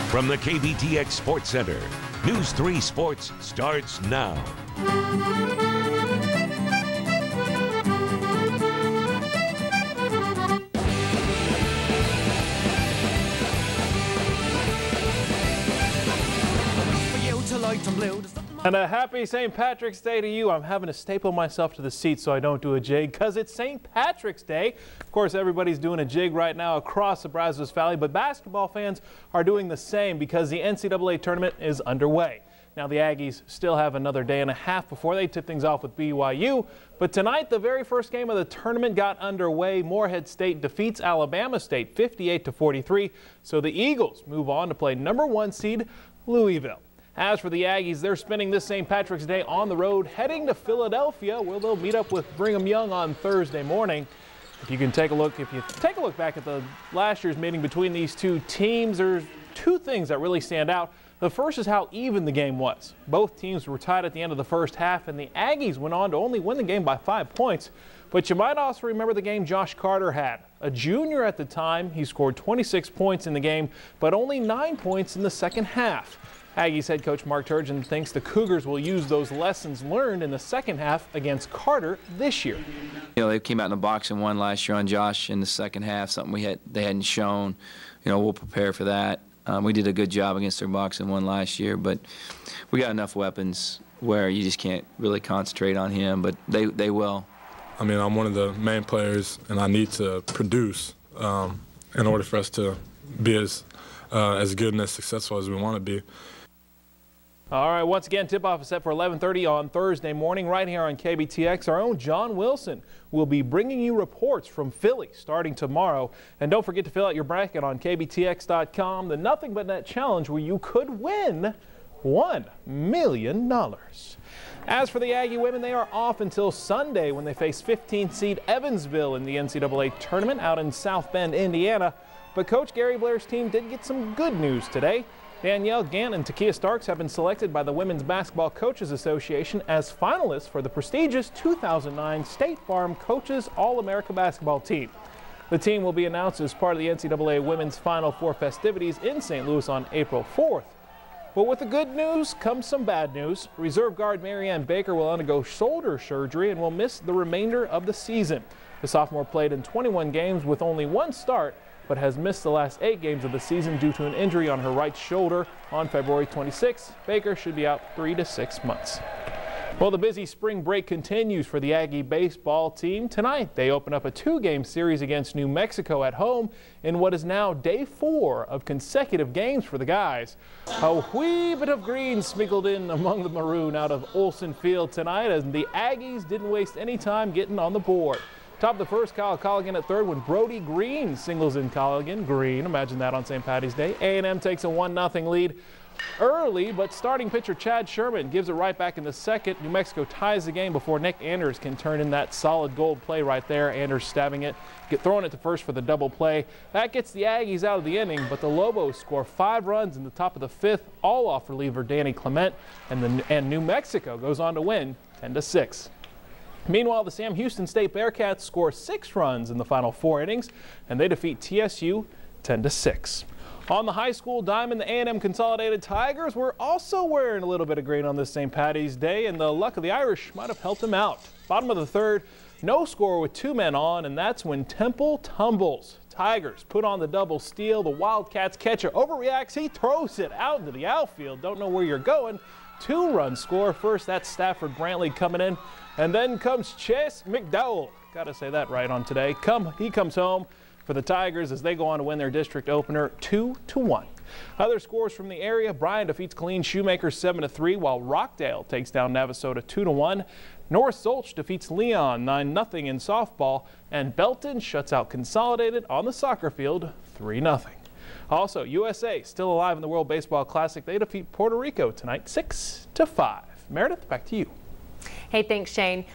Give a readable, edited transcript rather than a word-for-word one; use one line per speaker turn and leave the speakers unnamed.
From the KBTX Sports Center, News 3 Sports starts now.
And a happy St. Patrick's Day to you. I'm having to staple myself to the seat so I don't do a jig because it's St. Patrick's Day. Of course, everybody's doing a jig right now across the Brazos Valley, but basketball fans are doing the same because the NCAA tournament is underway. Now, the Aggies still have another day and a half before they tip things off with BYU. But tonight, the very first game of the tournament got underway. Morehead State defeats Alabama State 58-43. So the Eagles move on to play #1 seed Louisville. As for the Aggies, they're spending this St. Patrick's Day on the road, heading to Philadelphia, where they'll meet up with Brigham Young on Thursday morning. If you take a look back at the last year's meeting between these two teams, there's two things that really stand out. The first is how even the game was. Both teams were tied at the end of the first half, and the Aggies went on to only win the game by 5 points. But you might also remember the game Josh Carter had. A junior at the time, he scored 26 points in the game, but only 9 points in the second half. Aggies head coach Mark Turgeon thinks the Cougars will use those lessons learned in the second half against Carter this year.
You know, they came out in the box and won last year on Josh in the second half, something they hadn't shown. You know, we'll prepare for that. We did a good job against their box and won last year, but we got enough weapons where you just can't really concentrate on him, but they will.
I mean, I'm one of the main players, and I need to produce in order for us to be as good and as successful as we want to be.
All right, once again, tip-off is set for 11:30 on Thursday morning right here on KBTX. Our own John Wilson will be bringing you reports from Philly starting tomorrow. And don't forget to fill out your bracket on KBTX.com, the Nothing But Net Challenge, where you could win $1 million. As for the Aggie women, they are off until Sunday when they face 15th seed Evansville in the NCAA tournament out in South Bend, Indiana. But Coach Gary Blair's team did get some good news today. Danielle Gant and Takia Starks have been selected by the Women's Basketball Coaches Association as finalists for the prestigious 2009 State Farm Coaches All-America Basketball Team. The team will be announced as part of the NCAA Women's Final Four festivities in St. Louis on April 4th. But with the good news comes some bad news. Reserve guard Marianne Baker will undergo shoulder surgery and will miss the remainder of the season. The sophomore played in 21 games with only one start, but has missed the last 8 games of the season due to an injury on her right shoulder on February 26. Baker should be out 3 to 6 months. Well, the busy spring break continues for the Aggie baseball team. Tonight, they open up a 2-game series against New Mexico at home in what is now day 4 of consecutive games for the guys. A wee bit of green sprinkled in among the maroon out of Olson Field tonight as the Aggies didn't waste any time getting on the board. Top of the first, Kyle Colligan at third when Brody Green singles in Colligan. Green, imagine that on St. Patty's Day. A&M takes a 1-0 lead early, but starting pitcher Chad Sherman gives it right back in the second. New Mexico ties the game before Nick Anders can turn in that solid gold play right there. Anders stabbing it, throwing it to first for the double play. That gets the Aggies out of the inning, but the Lobos score 5 runs in the top of the 5th, all off reliever Danny Clement, and New Mexico goes on to win 10-6. Meanwhile, the Sam Houston State Bearcats score 6 runs in the final 4 innings, and they defeat TSU 10-6. On the high school diamond, the A&M Consolidated Tigers were also wearing a little bit of green on this St. Patty's Day, and the luck of the Irish might have helped them out. Bottom of the 3rd, no score with 2 men on, and that's when Temple tumbles. Tigers put on the double steal. The Wildcats catcher overreacts. He throws it out into the outfield. Don't know where you're going. 2-run score. First, that's Stafford Brantley coming in. And then comes Chase McDowell. Got to say that right on today. He comes home for the Tigers as they go on to win their district opener 2-1. Other scores from the area: Bryan defeats Colleen Shoemaker 7-3, while Rockdale takes down Navasota 2-1. North Solch defeats Leon 9-0 in softball, and Belton shuts out Consolidated on the soccer field 3-0. Also, USA still alive in the World Baseball Classic. They defeat Puerto Rico tonight 6-5. Meredith, back to you.
Hey, thanks, Shane.